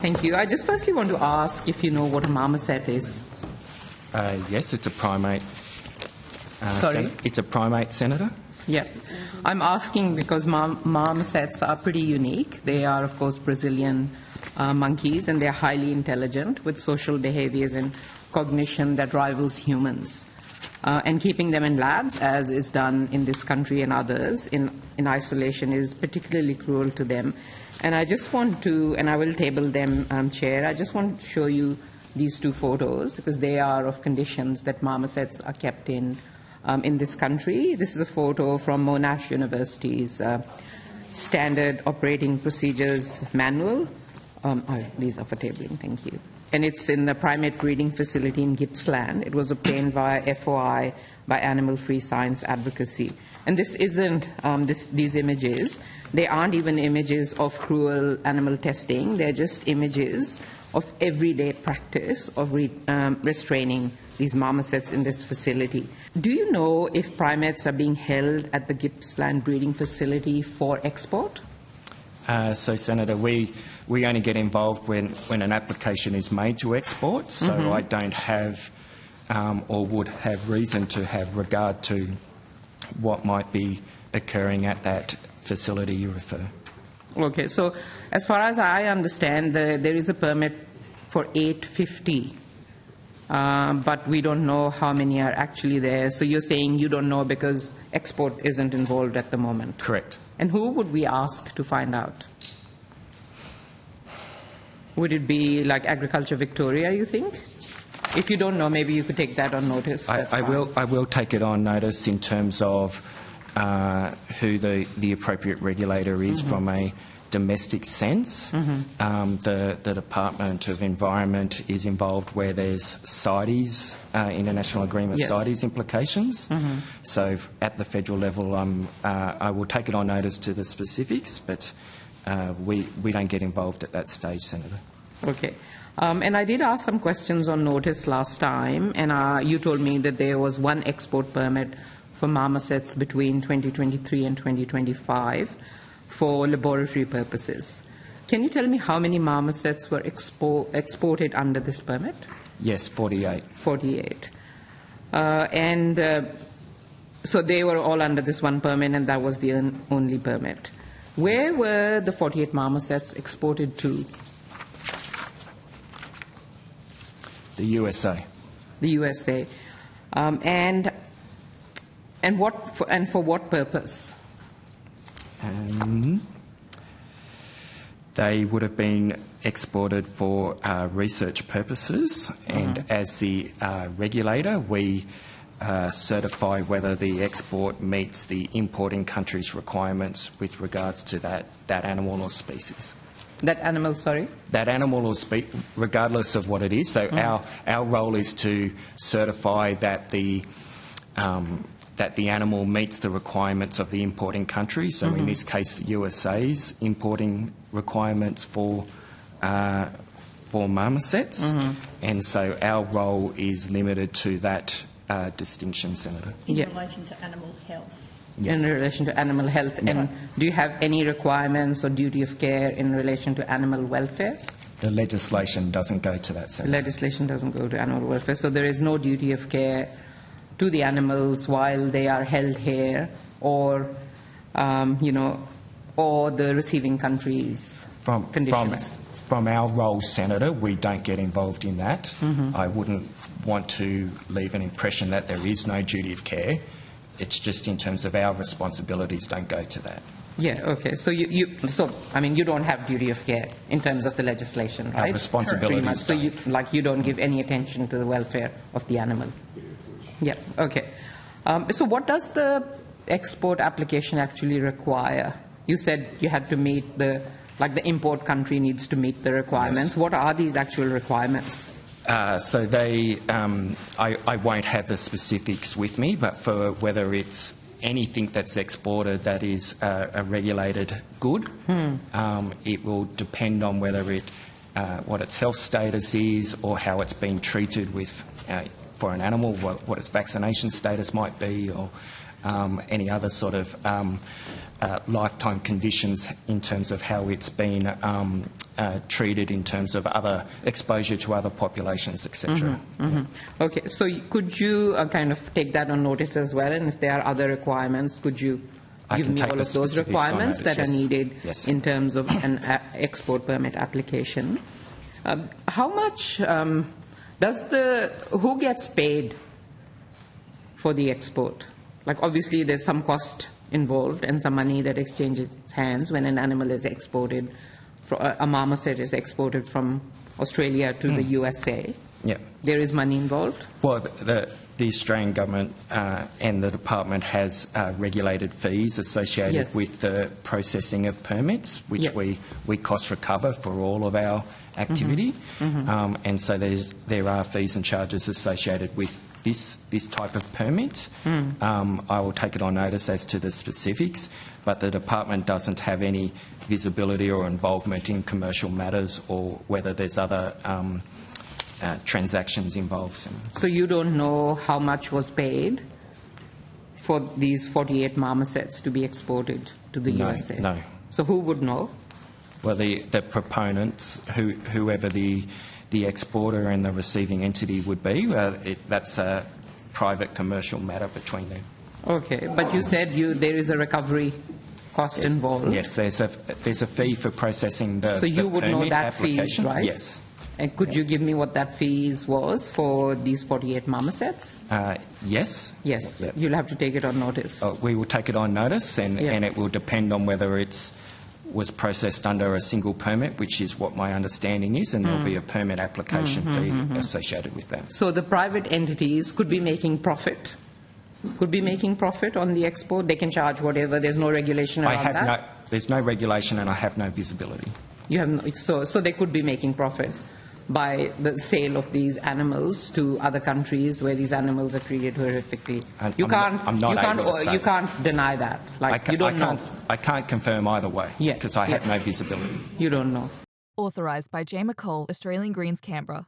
Thank you. I just firstly want to ask if you know what a marmoset is. Yes, it's a primate. Sorry? It's a primate, Senator. Yeah. I'm asking because marmosets are pretty unique. They are, of course, Brazilian monkeys, and they're highly intelligent with social behaviors and cognition that rivals humans. And keeping them in labs, as is done in this country and others, in isolation is particularly cruel to them. And I just want to, and I will table them, Chair, I just want to show you these two photos because they are of conditions that marmosets are kept in this country. This is a photo from Monash University's Standard Operating Procedures Manual. These are for tabling, thank you. And it's in the primate breeding facility in Gippsland. It was obtained via FOI by Animal Free Science Advocacy. And this isn't, these images, they aren't even images of cruel animal testing. They're just images of everyday practice of restraining these marmosets in this facility. Do you know if primates are being held at the Gippsland breeding facility for export? So, Senator, we only get involved when an application is made to export, so I don't have or would have reason to have regard to what might be occurring at that facility you refer. Okay, so as far as I understand, there is a permit for 850, but we don't know how many are actually there. So you're saying you don't know because export isn't involved at the moment? Correct. And who would we ask to find out? Would it be like Agriculture Victoria, you think? If you don't know, maybe you could take that on notice. I will take it on notice in terms of who the appropriate regulator is from a domestic sense. The Department of Environment is involved where there's CITES, International Agreement CITES implications. So at the federal level, I will take it on notice to the specifics, but we don't get involved at that stage, Senator. Okay. And I did ask some questions on notice last time, and you told me that there was one export permit for marmosets between 2023 and 2025 for laboratory purposes. Can you tell me how many marmosets were exported under this permit? Yes, 48. 48. So they were all under this one permit, and that was the only permit. Where were the 48 marmosets exported to? The USA. The USA. And for what purpose? They would have been exported for research purposes, and as the regulator, we certify whether the export meets the importing country's requirements with regards to that animal or species. That animal, sorry? That animal or species, regardless of what it is. So our role is to certify that the animal meets the requirements of the importing country. So in this case, the USA's importing requirements for marmosets. And so our role is limited to that distinction, Senator. In relation to animal health. Yes. In relation to animal health. And do you have any requirements or duty of care in relation to animal welfare? The legislation doesn't go to that, Senator. The legislation doesn't go to animal welfare. So there is no duty of care to the animals while they are held here or, or the receiving countries' conditions. From our role, Senator, we don't get involved in that. I wouldn't want to leave an impression that there is no duty of care. It's just in terms of our responsibilities don't go to that. Yeah, okay. So you don't have duty of care in terms of the legislation, right? Our responsibilities So you don't give any attention to the welfare of the animal. Yeah, okay. So what does the export application actually require? You said you had to meet the import country needs to meet the requirements. Yes. What are these actual requirements? So I won't have the specifics with me, but for whether it's anything that's exported that is a regulated good, it will depend on whether what its health status is or how it's been treated with for an animal, what its vaccination status might be, or any other sort of lifetime conditions in terms of how it's been treated in terms of other exposure to other populations, etc. Okay, so could you kind of take that on notice as well, and if there are other requirements, could you give me all of those requirements that are needed in terms of an export permit application? How much who gets paid for the export? Like, obviously there's some cost involved and some money that exchanges hands when an animal is exported. A marmoset is exported from Australia to the USA. Yeah. There is money involved? Well, the Australian government and the department has regulated fees associated with the processing of permits, which we cost recover for all of our activity. And so there are fees and charges associated with this type of permit. I will take it on notice as to the specifics, but the department doesn't have any visibility or involvement in commercial matters or whether there's other transactions involved. So you don't know how much was paid for these 48 marmosets to be exported to the USA? No. So who would know? Well, the proponents, whoever the exporter and the receiving entity would be, that's a private commercial matter between them. Okay, but you said there is a recovery cost involved. Yes, there's a fee for processing the So you would know that fees, right? Yes. And could you give me what that fees was for these 48 marmosets? Yes. Yes, Yep. You'll have to take it on notice. We will take it on notice, and it will depend on whether was processed under a single permit, which is what my understanding is, and there'll be a permit application fee associated with that. So the private entities could be making profit? Could be making profit on the export? They can charge whatever, there's no regulation around that? There's no regulation and I have no visibility. You have so they could be making profit by the sale of these animals to other countries where these animals are treated horrifically. You can't deny that. Like, you don't know. I can't confirm either way because I have no visibility. You don't know. Authorised by J. McCall, Australian Greens, Canberra.